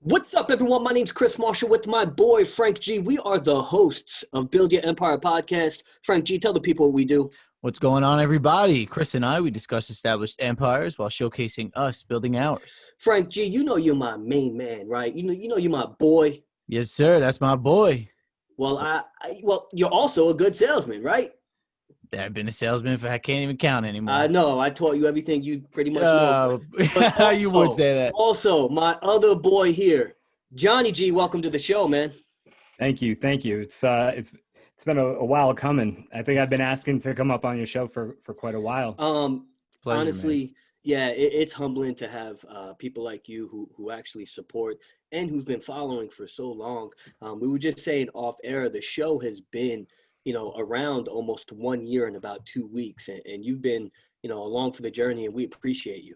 What's up, everyone? My name's Chris Marshall with my boy, Frank G. We are the hosts of Build Your Empire podcast. Frank G, tell the people what we do. What's going on, everybody? Chris and I, we discuss established empires while showcasing us building ours. Frank G, you know you're my main man, right? You know you're my boy. Yes, sir. That's my boy. Well, well, you're also a good salesman, right? I've been a salesman for I can't even count anymore. I know. I taught you everything you pretty much know. But also, you would say that. Also, my other boy here, Johnny G, welcome to the show, man. Thank you. It's been a while coming. I think I've been asking to come up on your show for quite a while. Pleasure, honestly, man. Yeah, it's humbling to have people like you who actually support and who've been following for so long. We were just saying off air, the show has been, around almost 1 year and about 2 weeks, and you've been, along for the journey, and we appreciate you.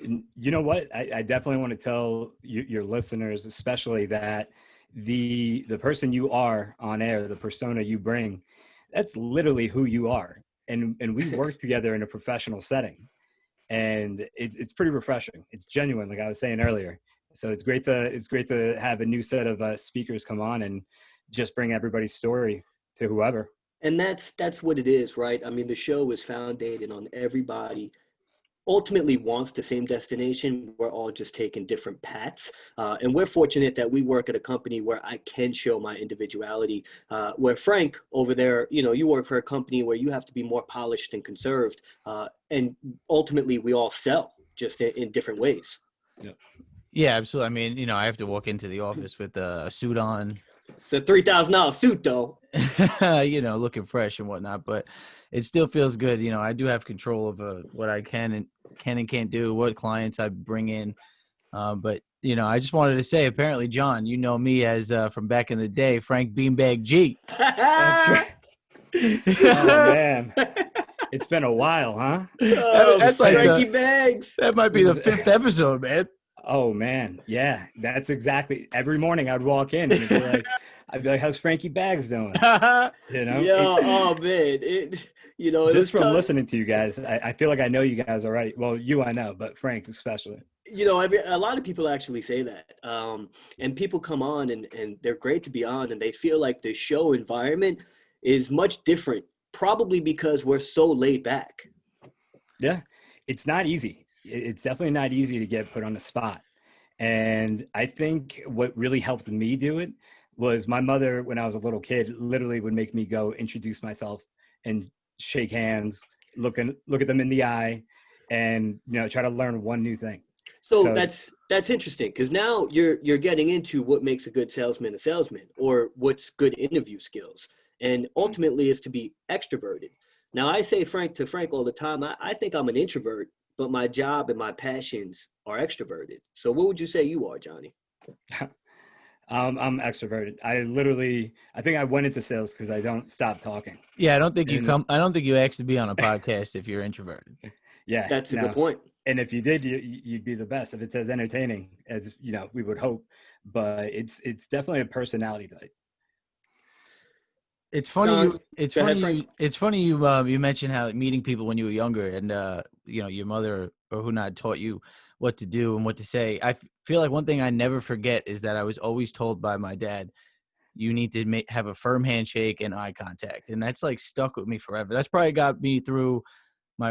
And you know what? I definitely want to tell your listeners, especially that the person you are on air, the persona you bring, that's literally who you are. And we work together in a professional setting, and it's pretty refreshing. It's genuine, like I was saying earlier. So it's great to have a new set of speakers come on and just bring everybody's story to whoever. And that's what it is, right? I mean, the show is founded on everybody ultimately wants the same destination. We're all just taking different paths. And we're fortunate that we work at a company where I can show my individuality, where Frank over there, you work for a company where you have to be more polished and conserved. And ultimately we all sell just in different ways. Yeah, absolutely. I mean, I have to walk into the office with a suit on. It's a $3,000 suit though. Looking fresh and whatnot, but it still feels good. I do have control of what I can and can't do, what clients I bring in. But I just wanted to say, apparently, John, you know me as from back in the day, Frank Beanbag G. That's right. Oh man, it's been a while, huh? That's like Frankie Bags. That might be the 5th episode, man. Oh man, yeah, that's exactly. Every morning I'd walk in and I'd be like, "How's Frankie Bags doing?" Yeah. Oh man, just from listening to you guys, I feel like I know you guys already. Well, you I know, but Frank especially. A lot of people actually say that, and people come on and they're great to be on, and they feel like the show environment is much different, probably because we're so laid back. Yeah, it's not easy. It's definitely not easy to get put on the spot. And I think what really helped me do it was my mother, when I was a little kid, literally would make me go introduce myself and shake hands, look at them in the eye, and try to learn one new thing. So that's interesting, because now you're getting into what makes a good salesman a salesman, or what's good interview skills, and ultimately is to be extroverted. Now I say to Frank all the time, I think I'm an introvert, but my job and my passions are extroverted. So what would you say you are, Johnny? I'm extroverted. I think I went into sales because I don't stop talking. Yeah, I don't think you asked to be on a podcast if you're introverted. Yeah, that's a good point. And if you did, you'd be the best. If it's as entertaining as we would hope, but it's definitely a personality type. It's funny. It's funny you mentioned how meeting people when you were younger, and your mother or who not taught you what to do and what to say. I feel like one thing I never forget is that I was always told by my dad, you need to have a firm handshake and eye contact, and that's like stuck with me forever. That's probably got me through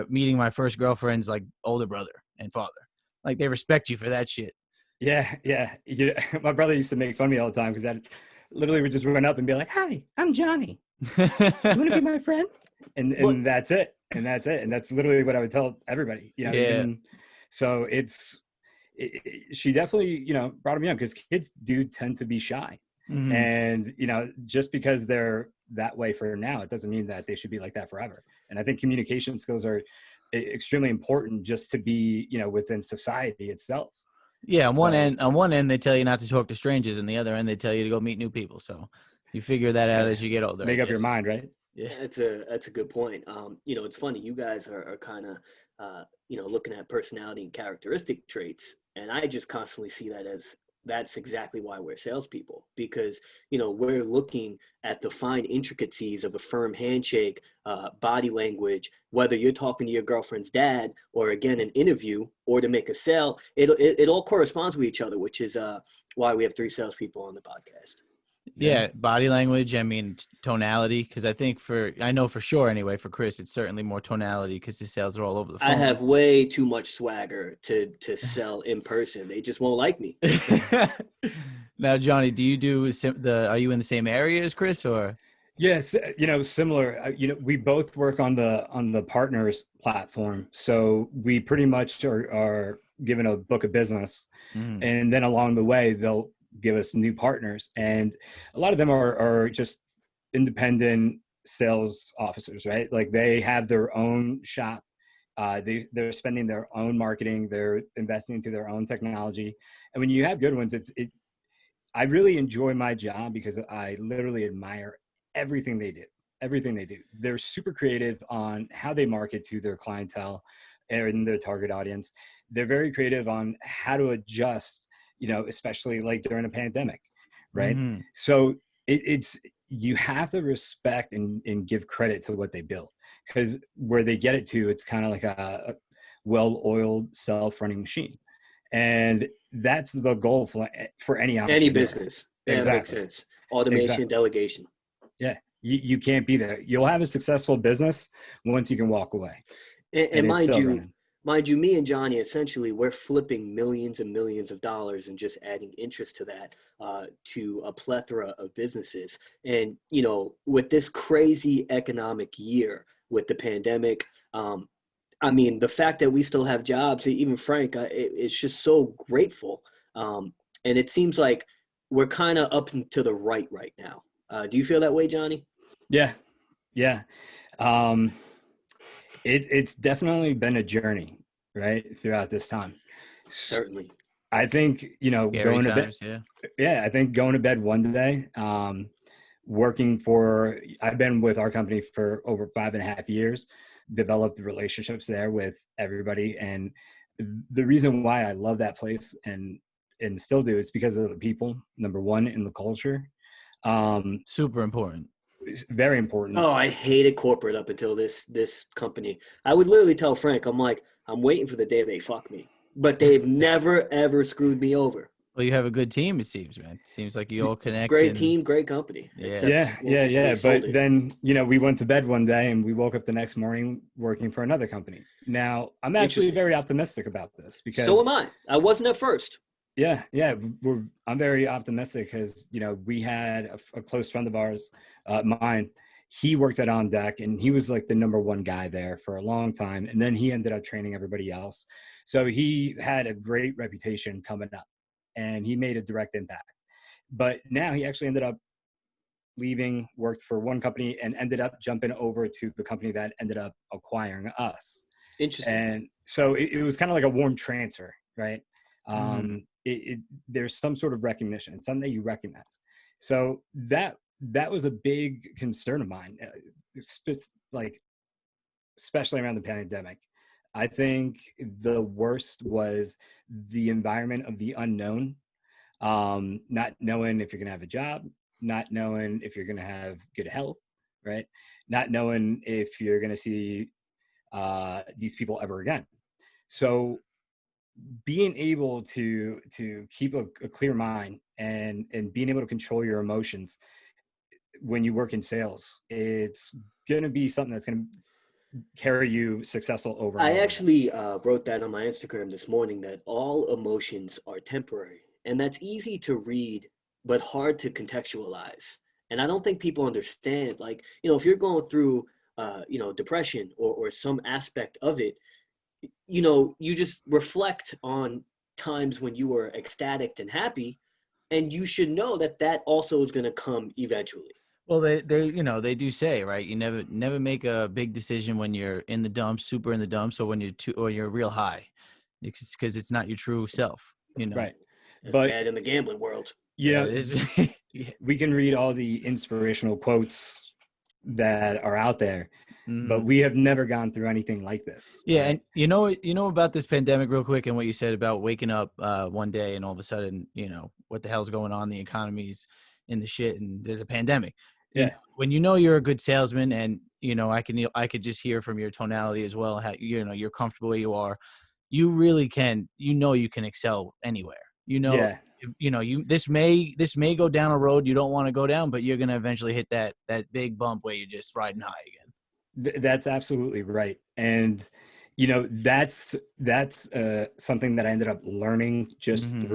meeting my first girlfriend's like older brother and father. Like they respect you for that shit. Yeah. My brother used to make fun of me all the time because that. Literally would just run up and be like, "Hi, I'm Johnny. You want to be my friend?" And that's it. And that's literally what I would tell everybody. Yeah. So she definitely, brought me up because kids do tend to be shy. Mm-hmm. And, just because they're that way for now, it doesn't mean that they should be like that forever. And I think communication skills are extremely important just to be, within society itself. Yeah, on one end they tell you not to talk to strangers, and the other end they tell you to go meet new people. So you figure that out as you get older. Make up your mind, right? Yeah, that's a good point. It's funny. You guys are kind of looking at personality and characteristic traits, and I just constantly see that as that's exactly why we're salespeople, because, you know, we're looking at the fine intricacies of a firm handshake, body language, whether you're talking to your girlfriend's dad or, again, an interview or to make a sale. It all corresponds with each other, which is why we have 3 salespeople on the podcast. Yeah, body language. I mean, tonality. Because I know for sure anyway, for Chris, it's certainly more tonality because his sales are all over the phone. I have way too much swagger to sell in person. They just won't like me. Now, Johnny, do you are you in the same area as Chris, or? Yes, you know, similar. You know, we both work on the partners platform, so we pretty much are given a book of business, and then along the way they'll give us new partners, and a lot of them are just independent sales officers, right? Like they have their own shop, they're spending their own marketing, they're investing into their own technology, and when you have good ones, I really enjoy my job because I literally admire everything they do. Everything they do. They're super creative on how they market to their clientele and their target audience. They're very creative on how to adjust, you know, especially like during a pandemic, right? Mm-hmm. So it's you have to respect and give credit to what they build, because where they get it to, it's kind of like a well-oiled, self-running machine. And that's the goal for any entrepreneur. Any business. Yeah, Exactly. That makes sense. Automation, delegation. Yeah. You can't be there. You'll have a successful business once you can walk away. And mind you, me and Johnny, essentially, we're flipping millions and millions of dollars and just adding interest to that, to a plethora of businesses. And, you know, with this crazy economic year with the pandemic, I mean, the fact that we still have jobs, even Frank, it's just so grateful. And it seems like we're kind of up and to the right now. Do you feel that way, Johnny? Yeah. It's definitely been a journey, right, throughout this time. Certainly. I think, you know, Scary going times, to bed. Yeah, I think going to bed one day, I've been with our company for over 5.5 years, developed relationships there with everybody. And the reason why I love that place and still do, it's because of the people, number one, in the culture. Super important. It's very important. Oh, I hated corporate up until this company. I would literally tell Frank, I'm like, I'm waiting for the day they fuck me. But they've never, ever screwed me over. Well, you have a good team, it seems, man. It seems like you all connect. Great team, great company. Yeah. But then, you know, we went to bed one day and we woke up the next morning working for another company. Now, I'm actually very optimistic about this because... So am I. I wasn't at first. Yeah. I'm very optimistic because, you know, we had a close friend of ours, mine. He worked at On Deck and he was like the number one guy there for a long time. And then he ended up training everybody else. So he had a great reputation coming up and he made a direct impact. But now he actually ended up leaving, worked for one company and ended up jumping over to the company that ended up acquiring us. Interesting. And so it was kind of like a warm transfer, right? There's some sort of recognition. It's something that you recognize. So that was a big concern of mine, like especially around the pandemic. I think the worst was the environment of the unknown, not knowing if you're going to have a job, not knowing if you're going to have good health, right? Not knowing if you're going to see these people ever again. So being able to keep a clear mind and being able to control your emotions when you work in sales, it's going to be something that's going to carry you successful over. I actually wrote that on my Instagram this morning, that all emotions are temporary, and that's easy to read, but hard to contextualize. And I don't think people understand, like, you know, if you're going through, you know, depression or some aspect of it, you know, you just reflect on times when you were ecstatic and happy, and you should know that that also is going to come eventually. Well, they you know, they do say, right, you never make a big decision when you're in the dumps, super in the dumps, or when you're real high, because it's not your true self, you know. Right. It's bad in the gambling world. Yeah, yeah. we can read all the inspirational quotes that are out there, but Mm-hmm. we have never gone through anything like this. Yeah, right? and you know about this pandemic real quick, and what you said about waking up one day and all of a sudden, what the hell's going on? The economy's in the shit, and there's a pandemic. Yeah. When you're a good salesman, and I could just hear from your tonality as well how you're comfortable where you are. You really can. You can excel anywhere. Yeah. This may go down a road you don't want to go down, but you're gonna eventually hit that big bump where you're just riding high again. That's absolutely right. And, that's something that I ended up learning just Mm-hmm.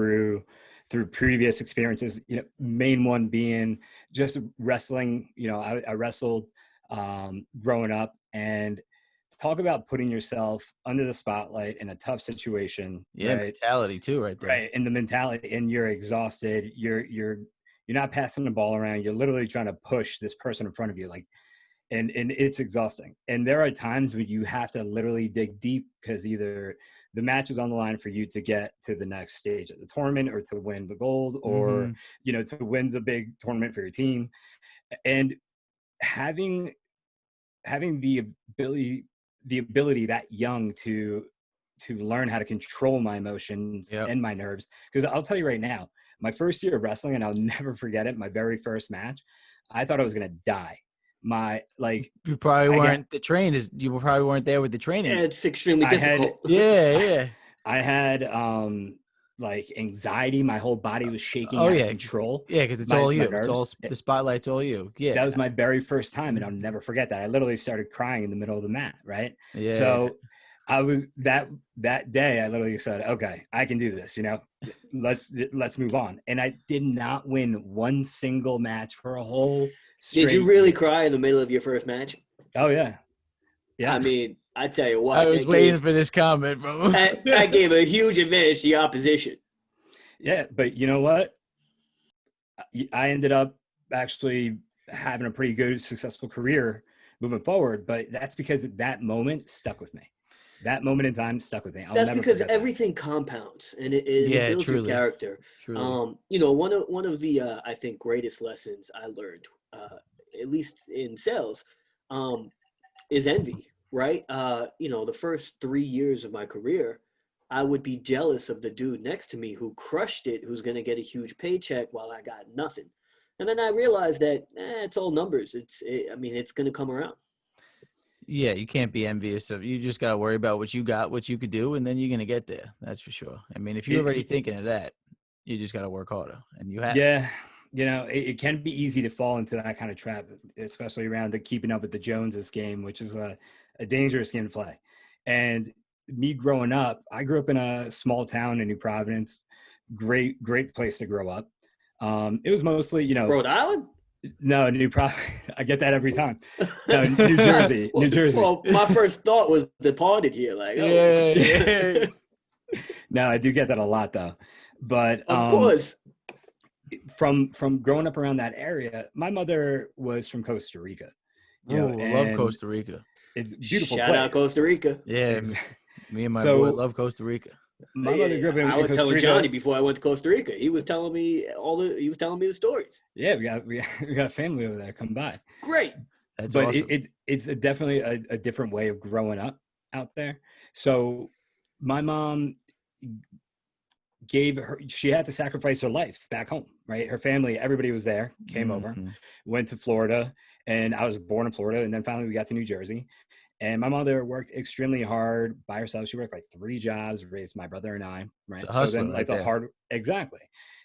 through previous experiences, main one being just wrestling. I wrestled growing up, and talk about putting yourself under the spotlight in a tough situation, Yeah, right? mentality too, right there. Right. And the mentality, and you're exhausted. You're not passing the ball around. You're literally trying to push this person in front of you. Like, and it's exhausting. And there are times when you have to literally dig deep, because either the match is on the line for you to get to the next stage of the tournament, or to win the gold, or Mm-hmm. to win the big tournament for your team. And having the ability that young to learn how to control my emotions Yep. and my nerves. Because I'll tell you right now, my first year of wrestling, and I'll never forget it, my very first match, I thought I was going to die. You probably weren't you probably weren't there with the training. It's extremely difficult. Yeah. I had like anxiety. My whole body was shaking out of control. Yeah, because it's my all you. nerves. It's all the spotlight's all you. Yeah. That was my very first time, and I'll never forget that. I literally started crying in the middle of the mat, right? Yeah. So I was that day, I literally said, okay, I can do this, let's move on. And I did not win one single match for a whole straight Did you really year. cry in the middle of your first match? Oh yeah. Yeah. I mean, I tell you what. I was waiting for this comment, bro. I gave a huge advantage to the opposition. Yeah, but you know what? I ended up actually having a pretty good, successful career moving forward, but that's because that moment stuck with me. That moment in time stuck with me. That's because everything compounds, and it builds your character. Truly. One of the I think greatest lessons I learned, at least in sales, is envy. Right? The first 3 years of my career, I would be jealous of the dude next to me who crushed it, who's going to get a huge paycheck while I got nothing. And then I realized that it's all numbers. It's going to come around. Yeah, you can't be envious of. You just got to worry about what you got, what you could do, and then you're going to get there. That's for sure. I mean, if you're already thinking of that, you just got to work harder, and you have. Yeah, it can be easy to fall into that kind of trap, especially around the keeping up with the Joneses game, which is a dangerous game to play. And me growing up, I grew up in a small town in New Providence. Great place to grow up. It was mostly, Rhode Island? No, New Providence. I get that every time. No, New Jersey. New Jersey. Well, my first thought was departed here. Like, yeah. No, I do get that a lot though. But of course, from growing up around that area, my mother was from Costa Rica. I love Costa Rica. It's a beautiful Shout place. out Costa Rica. Yeah, me and my boy love Costa Rica. My mother grew up in I was Costa telling Rica. Johnny before I went to Costa Rica. He was telling me the stories. Yeah, we got a family over there. Come by. Great. That's but awesome. It's definitely a different way of growing up out there. So my mom she had to sacrifice her life back home, right? Her family, everybody was there, came over, went to Florida, and I was born in Florida. And then finally we got to New Jersey. And my mother worked extremely hard by herself. She worked like 3 jobs, raised my brother and I, right? So then like exactly.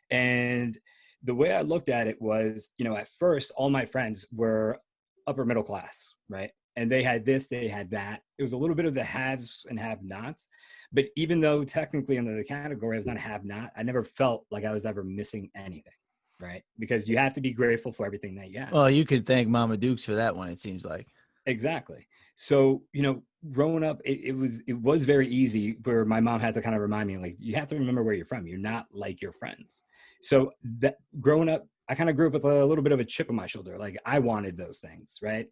And the way I looked at it was, at first all my friends were upper middle class, right? And they had this, they had that. It was a little bit of the haves and have-nots. But even though technically under the category I was not a have-not, I never felt like I was ever missing anything, right? Because you have to be grateful for everything that you have. Well, you could thank Mama Dukes for that one, it seems like. Exactly. So, growing up, it was very easy where my mom had to kind of remind me, like, you have to remember where you're from. You're not like your friends. So that growing up, I kind of grew up with a little bit of a chip on my shoulder. Like I wanted those things, right?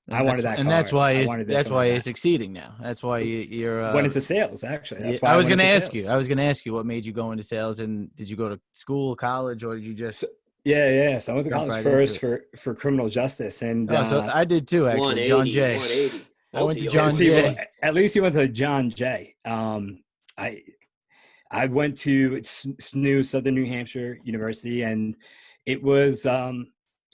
I wanted that, and that's why you're succeeding now. That's why you're went into sales. Actually, that's why I was going to ask you. I was going to ask you what made you go into sales, and did you go to school, college, or did you just? Yeah. So I went to Jump college right into first it. for criminal justice, and Oh, so I did too, actually. John 180, Jay. 180. I Both went of to y'all. John see, well, Jay. at least you went to John Jay. I I went to SNU, Southern New Hampshire University, and it was all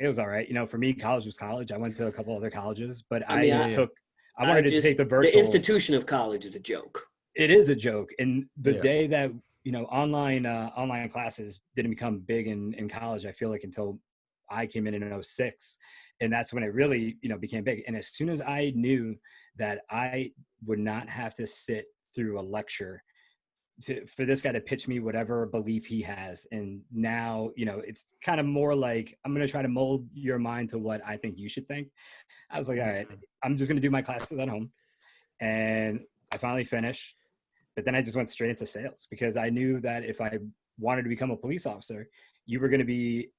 right. You know, for me, college was college. I went to a couple other colleges, but I mean, I wanted to take the the virtual. institution of college is a joke. It is a joke, and the Yeah. day that online classes didn't become big in college, I feel like until I came in '06, and that's when it really became big. And as soon as I knew that I would not have to sit through a lecture for this guy to pitch me whatever belief he has, and now it's kind of more like, I'm going to try to mold your mind to what I think you should think. I was like, all right, I'm just going to do my classes at home. And I finally finished, but then I just went straight into sales, because I knew that if I wanted to become a police officer, you were going to be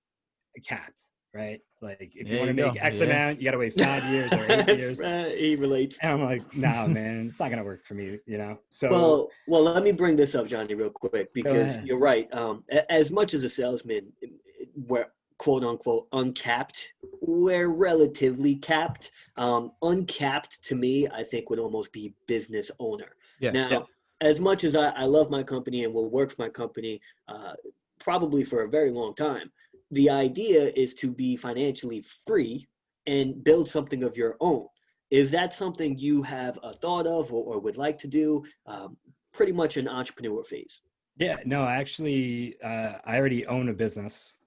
capped, right? Like, if you There want to you make go. X Yeah. amount, you got to wait 5 years or 8 years. He relates. And I'm like, no, man, it's not going to work for me, So Well, let me bring this up, Johnny, real quick, go because ahead. you're right. As much as a salesman, we're quote unquote uncapped. We're relatively capped. Uncapped to me, I think, would almost be business owner. Yes. Now, as much as I love my company and will work for my company, probably for a very long time, the idea is to be financially free and build something of your own. Is that something you have a thought of or would like to do? Pretty much an entrepreneur phase. Yeah, no, actually, I already own a business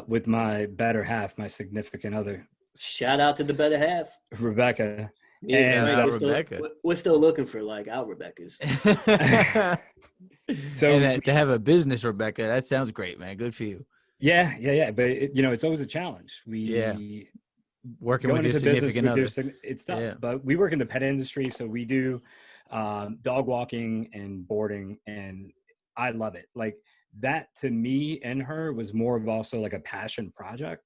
with my better half, my significant other, Shout out to the better half. Rebecca. Me and And Shout Frank, out Rebecca. we're still looking for like our Rebeccas. so And to have a business, Rebecca, that sounds great, man. Good for you. yeah. But it's always a challenge. Yeah. We Working with going your into business significant with other. it's tough. Yeah. But we work in the pet industry, so we do dog walking and boarding, and I love it. Like, that to me and her was more of also like a passion project.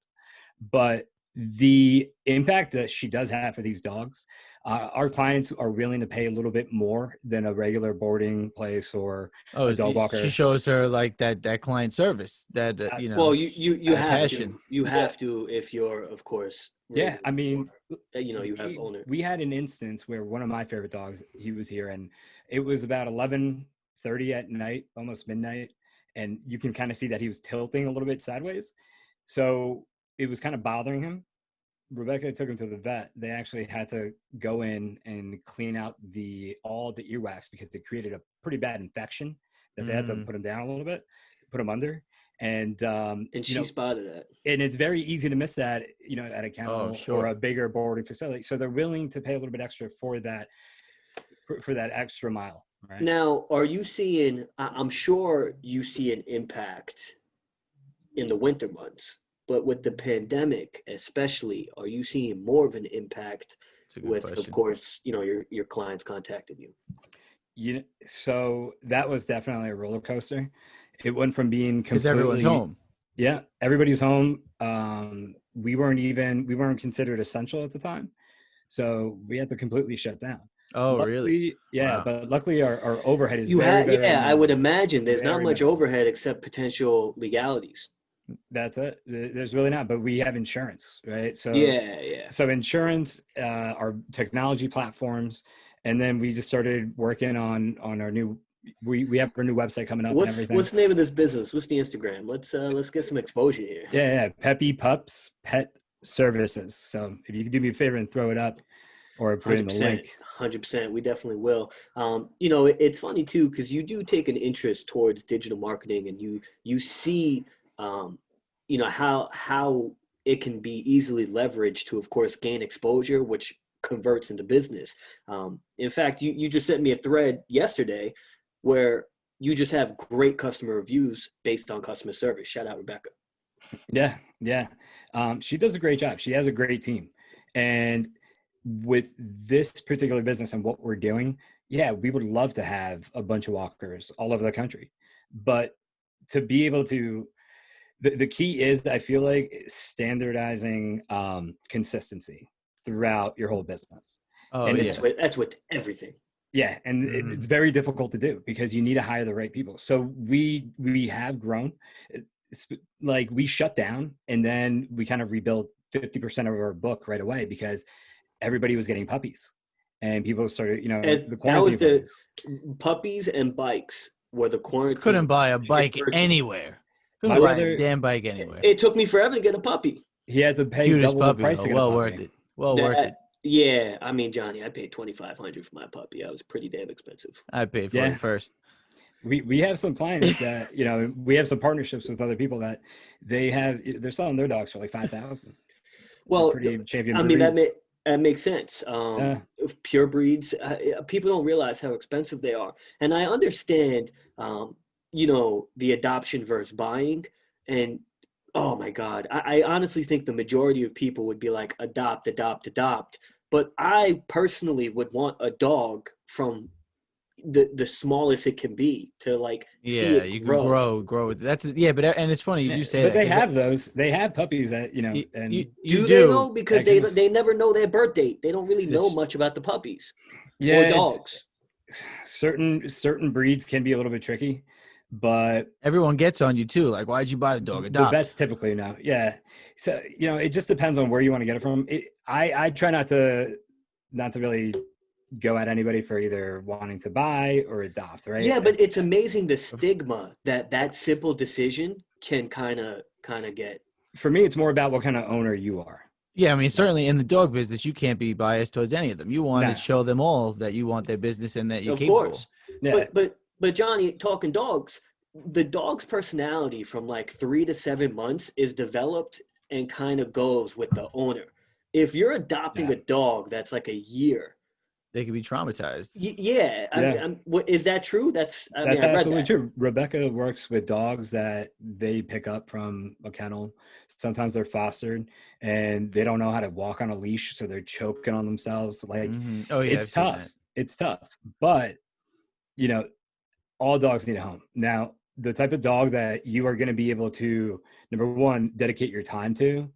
But the impact that she does have for these dogs, our clients are willing to pay a little bit more than a regular boarding place or a dog walker. She shows her like that client service that Well, you have passion. to. You have to if you're, of course. Yeah, I mean, you have owner. We had an instance where one of my favorite dogs, he was here, and it was about 11:30 at night, almost midnight, and you can kind of see that he was tilting a little bit sideways. So it was kind of bothering him. Rebecca took him to the vet. They actually had to go in and clean out all the earwax, because it created a pretty bad infection that they had to put him down a little bit, put him under. And she spotted that. And it's very easy to miss that, at a kennel or a bigger boarding facility. So they're willing to pay a little bit extra for that extra mile. Right? Now, are you seeing? I'm sure you see an impact in the winter months. But with the pandemic, especially, are you seeing more of an impact with, question. Of course, your clients contacting you? So that was definitely a roller coaster. It went from being completely, because everyone's home. Yeah, everybody's home. We weren't considered essential at the time, so we had to completely shut down. Oh, luckily, really? Yeah, wow. But luckily our overhead is I would imagine there's not much overhead except potential legalities. That's it. There's really not, but we have insurance, right? So yeah. So insurance, our technology platforms, and then we just started working on our new. We have our new website coming up and everything. What's the name of this business? What's the Instagram? Let's get some exposure here. Yeah. Peppy Pups Pet Services. So if you could do me a favor and throw it up, or put it in the link. 100%. We definitely will. It's funny too, because you do take an interest towards digital marketing, and you see. How it can be easily leveraged to, of course, gain exposure, which converts into business. In fact, you just sent me a thread yesterday where you just have great customer reviews based on customer service. Shout out, Rebecca. Yeah. She does a great job. She has a great team. And with this particular business and what we're doing, we would love to have a bunch of walkers all over the country. But to be able to, the key is, I feel like, standardizing consistency throughout your whole business. Oh, and that's with everything. Yeah, and it's very difficult to do because you need to hire the right people. So we have grown. like we shut down and then we kind of rebuilt 50% of our book right away because everybody was getting puppies and people started, the That was quarantine puppies and bikes were the quarantine. Couldn't buy a bike anywhere. Couldn't buy a damn bike anywhere. It took me forever to get a puppy. He had to pay Cutest double puppy, the price to get well a puppy. worth it. Well worth it. Yeah, I mean, Johnny, I paid $2,500 for my puppy. I was pretty damn expensive. I paid for it first. We have some clients that, we have some partnerships with other people that they're selling their dogs for like $5,000. Well, pretty champion I mean, breeds. that makes sense. Pure breeds, people don't realize how expensive they are. And I understand, the adoption versus buying. And, oh, my God, I honestly think the majority of people would be like, adopt. But I personally would want a dog from the smallest it can be to see it you grow. can grow. That's but and it's funny you say but that. They have puppies that and do they though? Because they never know their birth date. They don't really know much about the puppies or dogs. Certain breeds can be a little bit tricky, but everyone gets on you too. Like, why'd you buy the dog? Adopt. The vets typically know. Yeah, so it just depends on where you want to get it from. I try not to really go at anybody for either wanting to buy or adopt, right? Yeah, but it's amazing the stigma that simple decision can kind of get. For me, it's more about what kind of owner you are. Yeah, I mean, certainly in the dog business, you can't be biased towards any of them. You want to show them all that you want their business and that you're capable. Of course. Yeah. But Johnny, talking dogs, the dog's personality from 3 to 7 months is developed and kind of goes with the owner. If you're adopting a dog that's like a year, they could be traumatized. Yeah. Is that true? That's absolutely true. Rebecca works with dogs that they pick up from a kennel. Sometimes they're fostered and they don't know how to walk on a leash, so they're choking on themselves. It's tough. It's tough. But all dogs need a home. Now, the type of dog that you are going to be able to, number one, dedicate your time to,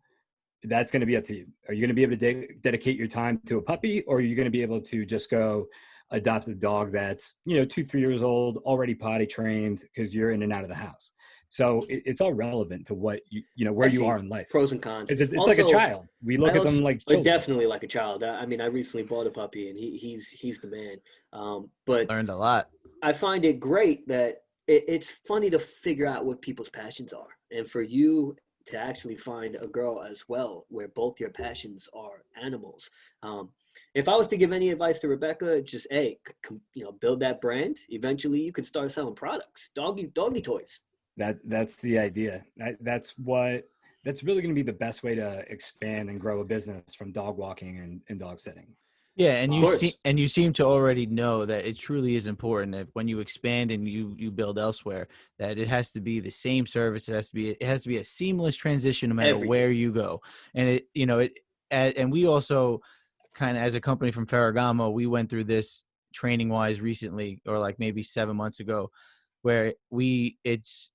that's going to be up to you. Are you going to be able to dedicate your time to a puppy, or are you going to be able to just go adopt a dog that's 2-3 years old, already potty trained, because you're in and out of the house? So it's all relevant to what where you are in life. Pros and cons. It's also, like a child. We look at them like children. Definitely like a child. I mean, I recently bought a puppy, and he's the man. But learned a lot. I find it great that it's funny to figure out what people's passions are, and for you to actually find a girl as well where both your passions are animals. If I was to give any advice to Rebecca, just build that brand. Eventually you could start selling products, doggy toys. That's the idea. That's really going to be the best way to expand and grow a business from dog walking and dog sitting. Yeah, and you seem to already know that it truly is important that when you expand and you build elsewhere, that it has to be the same service. It has to be a seamless transition no matter where you go. And and we also kind of, as a company from Ferragamo, we went through this training wise recently, or maybe 7 months ago, where we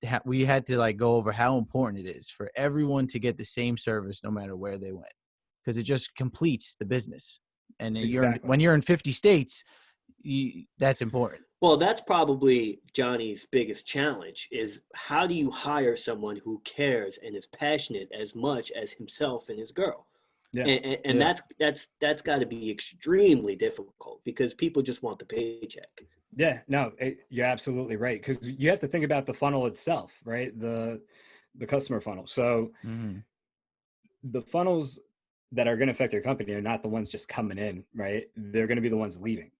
had to go over how important it is for everyone to get the same service no matter where they went, because it just completes the business. And when you're in 50 states, that's important. Well, that's probably Johnny's biggest challenge is how do you hire someone who cares and is passionate as much as himself and his girl? Yeah. And that's got to be extremely difficult because people just want the paycheck. Yeah, no, you're absolutely right. Because you have to think about the funnel itself, right? The customer funnel. So the funnels that are going to affect your company are not the ones just coming in, right? They're going to be the ones leaving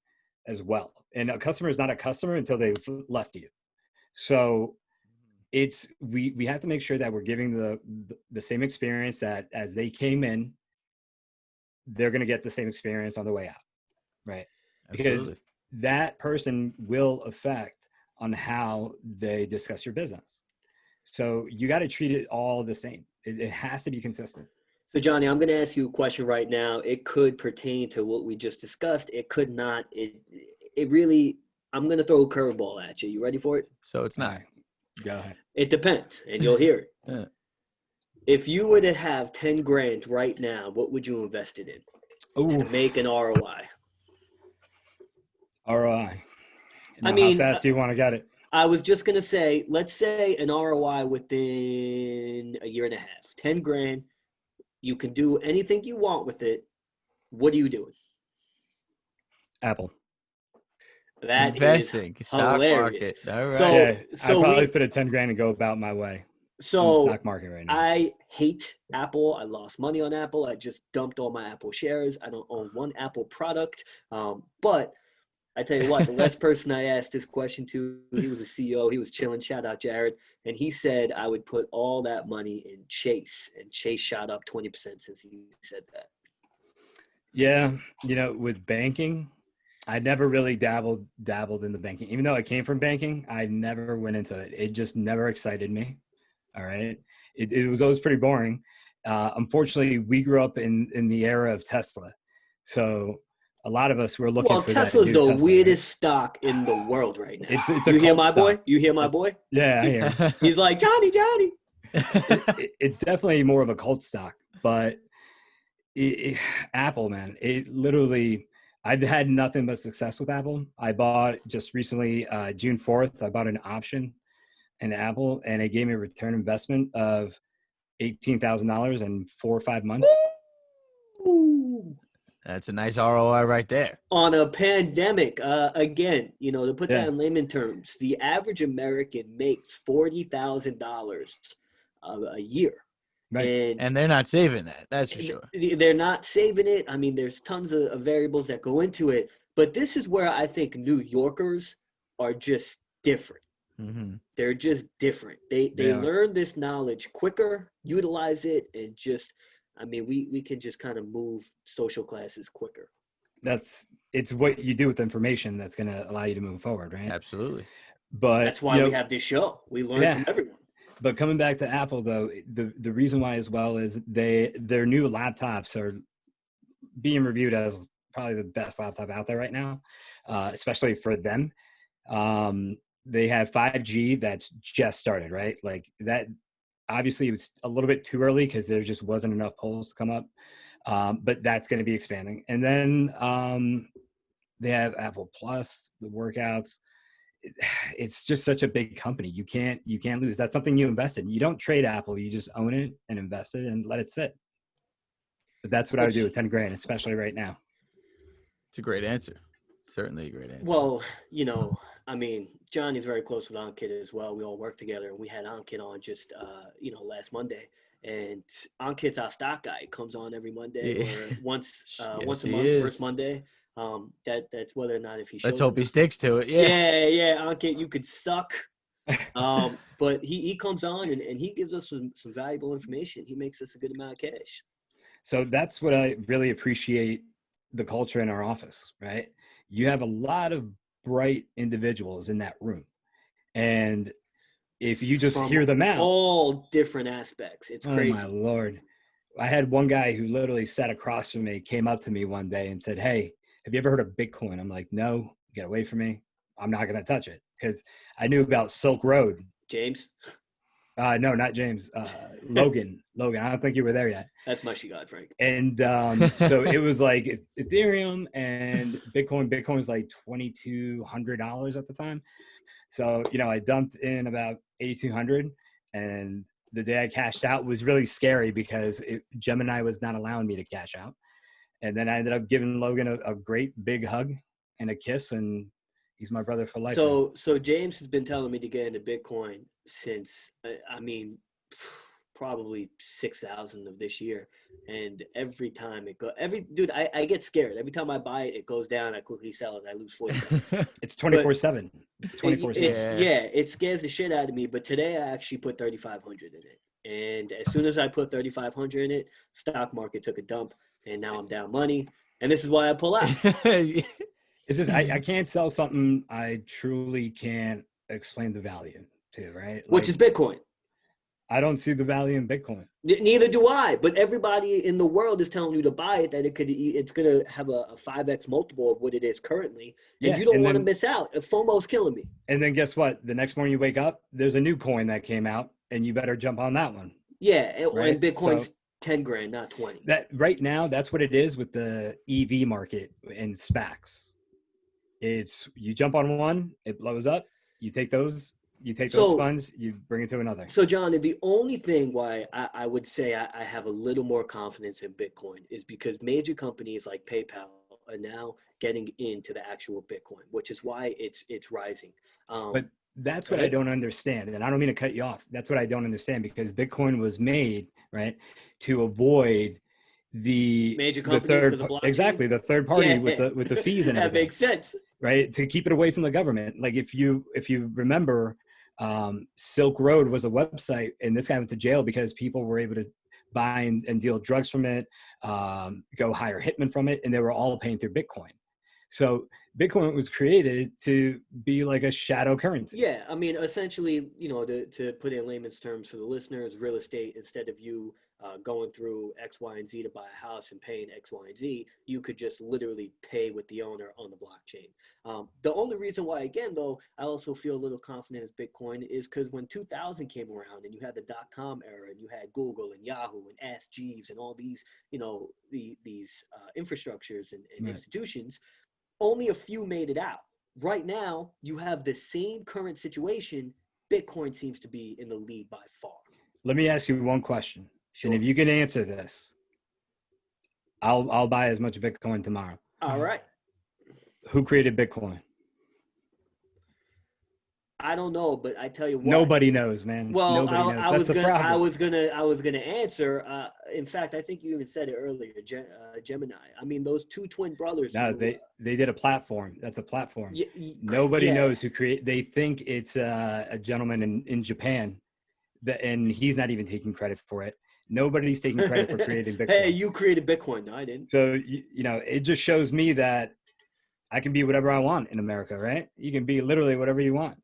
as well. And a customer is not a customer until they've left you. So we have to make sure that we're giving the same experience that as they came in, they're going to get the same experience on the way out, right? Because Absolutely. That person will affect on how they discuss your business. So you got to treat it all the same. It has to be consistent. So Johnny, I'm going to ask you a question right now. It could pertain to what we just discussed. It could not. It really, I'm going to throw a curveball at you. You ready for it? So it's not. Go ahead. It depends, and you'll hear it. Yeah. If you were to have 10 grand right now, what would you invest it in to make an ROI? ROI. How fast do you want to get it? I was just going to say, let's say an ROI within a year and a half, 10 grand. You can do anything you want with it. What are you doing? Apple. That Investing, is stock hilarious. market. All right. So, Yeah, I'd probably we, put a 10 grand and go about my way in the so stock market right now. I hate Apple. I lost money on Apple. I just dumped all my Apple shares. I don't own one Apple product. But I tell you what, the last person I asked this question to, he was a CEO. He was chilling. Shout out Jared. And he said I would put all that money in Chase. And Chase shot up 20% since he said that. Yeah, with banking, I never really dabbled in the banking. Even though I came from banking, I never went into it. It just never excited me. All right. It was always pretty boring. Unfortunately, we grew up in the era of Tesla. So a lot of us were looking for Tesla's that new the Tesla, weirdest stock in the world right now. It's a you hear cult my stock. boy? You hear my boy? Yeah, I hear him. He's like, Johnny. It's definitely more of a cult stock, but Apple, man, it literally, I've had nothing but success with Apple. I bought just recently, June 4th, I bought an option in Apple, and it gave me a return investment of $18,000 in 4 or 5 months. Ooh. That's a nice ROI right there. On a pandemic, again, to put that Yeah. in layman terms, the average American makes $40,000 a year. Right. And they're not saving that. That's for sure. They're not saving it. I mean, there's tons of variables that go into it. But this is where I think New Yorkers are just different. Mm-hmm. They're just different. They learn this knowledge quicker, utilize it, and just, I mean, we can just kind of move social classes quicker. It's what you do with information that's going to allow you to move forward, right? Absolutely. But that's why we have this show. We learn from everyone. But coming back to Apple, though, the reason why as well is their new laptops are being reviewed as probably the best laptop out there right now, especially for them. They have 5G that's just started, right? Like that, obviously it was a little bit too early because there just wasn't enough polls to come up. But that's going to be expanding. And then they have Apple Plus, the workouts. It's just such a big company. You can't lose. That's something you invest in. You don't trade Apple. You just own it and invest it and let it sit. But that's what I would do with 10 grand, especially right now. It's a great answer. Certainly a great answer. Well, I mean, Johnny's very close with Ankit as well. We all work together, and we had Ankit on just, last Monday. And Ankit's our stock guy. He comes on every Monday or once a month, first Monday. That's whether or not if he shows. Let's hope he sticks to it. Yeah. Ankit, you could suck. But he comes on and he gives us some valuable information. He makes us a good amount of cash. So that's what I really appreciate the culture in our office, right? You have a lot of bright individuals in that room. And if you just hear them out. All different aspects. It's crazy. Oh, my Lord. I had one guy who literally sat across from me, came up to me one day and said, "Hey, have you ever heard of Bitcoin?" I'm like, "No, get away from me. I'm not going to touch it." Because I knew about Silk Road. James? No, not James. Logan. I don't think you were there yet. That's my God, Frank. And so it was like Ethereum and Bitcoin. Bitcoin was like $2,200 at the time. So, I dumped in about 8,200, and the day I cashed out was really scary because Gemini was not allowing me to cash out. And then I ended up giving Logan a great big hug and a kiss, and he's my brother for life. So James has been telling me to get into Bitcoin since, probably 6,000 of this year. And every time I get scared. Every time I buy it, it goes down. I quickly sell it. I lose $40. It's 24/7. It's 24/7. Yeah, it scares the shit out of me. But today I actually put 3,500 in it. And as soon as I put 3,500 in it, stock market took a dump, and now I'm down money. And this is why I pull out. It's just I can't sell something I truly can't explain the value to, right? Which is Bitcoin. I don't see the value in Bitcoin. Neither do I. But everybody in the world is telling you to buy it, that it's going to have a 5x multiple of what it is currently. And you don't want to miss out. FOMO's killing me. And then guess what? The next morning you wake up, there's a new coin that came out, and you better jump on that one. Yeah, right? And Bitcoin's 10 grand, not 20. That right now, that's what it is with the EV market and SPACs. It's you jump on one, it blows up. You take those So- funds, you bring it to another. So, John, the only thing why I would say I have a little more confidence in Bitcoin is because major companies like PayPal are now getting into the actual Bitcoin, which is why it's rising. But that's what I don't understand. And I don't mean to cut you off. That's what I don't understand, because Bitcoin was made, right, to avoid the major companies the blockchain. Exactly, the third party with the fees and everything. That makes sense. Right? To keep it away from the government. Like if you remember, Silk Road was a website, and this guy went to jail because people were able to buy and deal drugs from it, go hire hitmen from it, and they were all paying through Bitcoin. So Bitcoin was created to be like a shadow currency. Yeah, I mean, essentially, to put it in layman's terms for the listeners, real estate, instead of you going through X, Y, and Z to buy a house and paying X, Y, and Z, you could just literally pay with the owner on the blockchain. The only reason why, again, though, I also feel a little confident as Bitcoin is because when 2000 came around and you had the .com era and you had Google and Yahoo and Ask Jeeves and all these, these infrastructures and Right. institutions, only a few made it out. Right now, you have the same current situation. Bitcoin seems to be in the lead by far. Let me ask you one question. Sure. And if you can answer this, I'll buy as much Bitcoin tomorrow. All right. Who created Bitcoin? I don't know, but I tell you what. Nobody knows, man. Well, Nobody knows. That's the problem. I was gonna answer. In fact, I think you even said it earlier. Gemini. I mean, those two twin brothers. No, they did a platform. That's a platform. Nobody knows who created. They think it's a gentleman in Japan, and he's not even taking credit for it. Nobody's taking credit for creating Bitcoin. Hey, you created Bitcoin. No, I didn't. So it just shows me that I can be whatever I want in America, right? You can be literally whatever you want.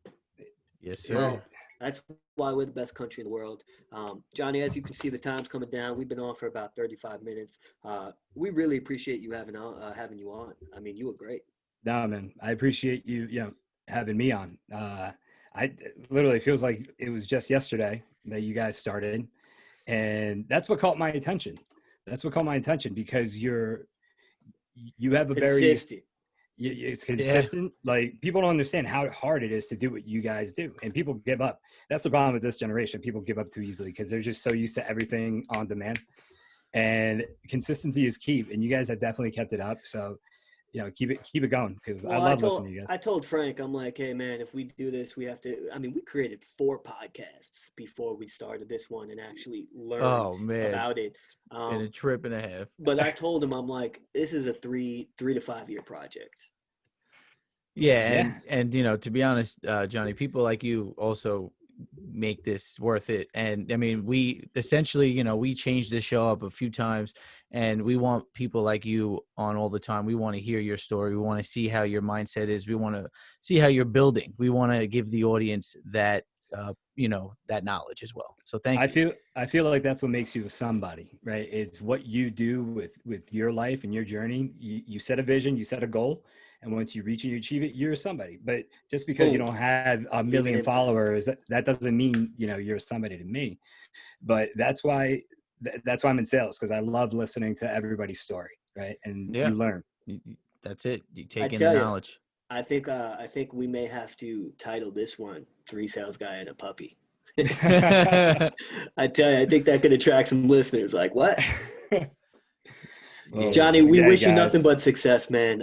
Yes, sir. Well, that's why we're the best country in the world. Johnny, as you can see, the time's coming down. We've been on for about 35 minutes. We really appreciate you having you on. I mean, you were great. No, man, I appreciate you, having me on. I literally feels like it was just yesterday that you guys started, and that's what caught my attention. Because you have a Consistent. it's consistent. Yeah. Like, people don't understand how hard it is to do what you guys do, and people give up. That's the problem with this generation. People give up too easily because they're just so used to everything on demand, and consistency is key. And you guys have definitely kept it up. So, keep it going, because I love listening to you guys. I told Frank, I'm like, hey man, if we do this, we have to. I mean, we created 4 podcasts before we started this one and actually learned about it. And a trip and a half. But I told him, I'm like, this is a 3 to 5 year project. Yeah. And to be honest, Johnny, people like you also make this worth it. And I mean, we essentially, we changed this show up a few times, and we want people like you on all the time. We want to hear your story. We want to see how your mindset is. We want to see how you're building. We want to give the audience that, that knowledge as well. So thank you. I feel like that's what makes you somebody, right? It's what you do with your life and your journey. You set a vision, you set a goal, and once you reach it, you achieve it, you're somebody. But just because you don't have a million followers, that doesn't mean, you're somebody to me. But that's why I'm in sales, because I love listening to everybody's story, right? And you learn. That's it. You take in the knowledge. I think we may have to title this one 3 Sales Guy and a Puppy. I tell you, I think that could attract some listeners. Like, what? Well, Johnny, we wish you nothing but success, man.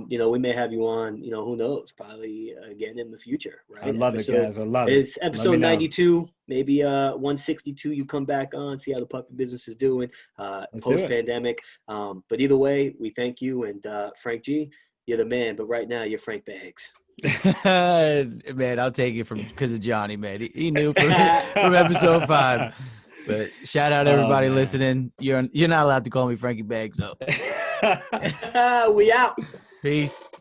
We may have you on, who knows, probably again in the future, right? I love it, guys. I love it. It's episode 92, maybe 162. You come back on, see how the puppy business is doing post-pandemic. But either way, we thank you. And Frank G, you're the man. But right now, you're Frank Bags. Man, I'll take it because of Johnny, man. He knew from episode 5. But shout out everybody listening. You're not allowed to call me Frankie Bags, though. We out. Peace.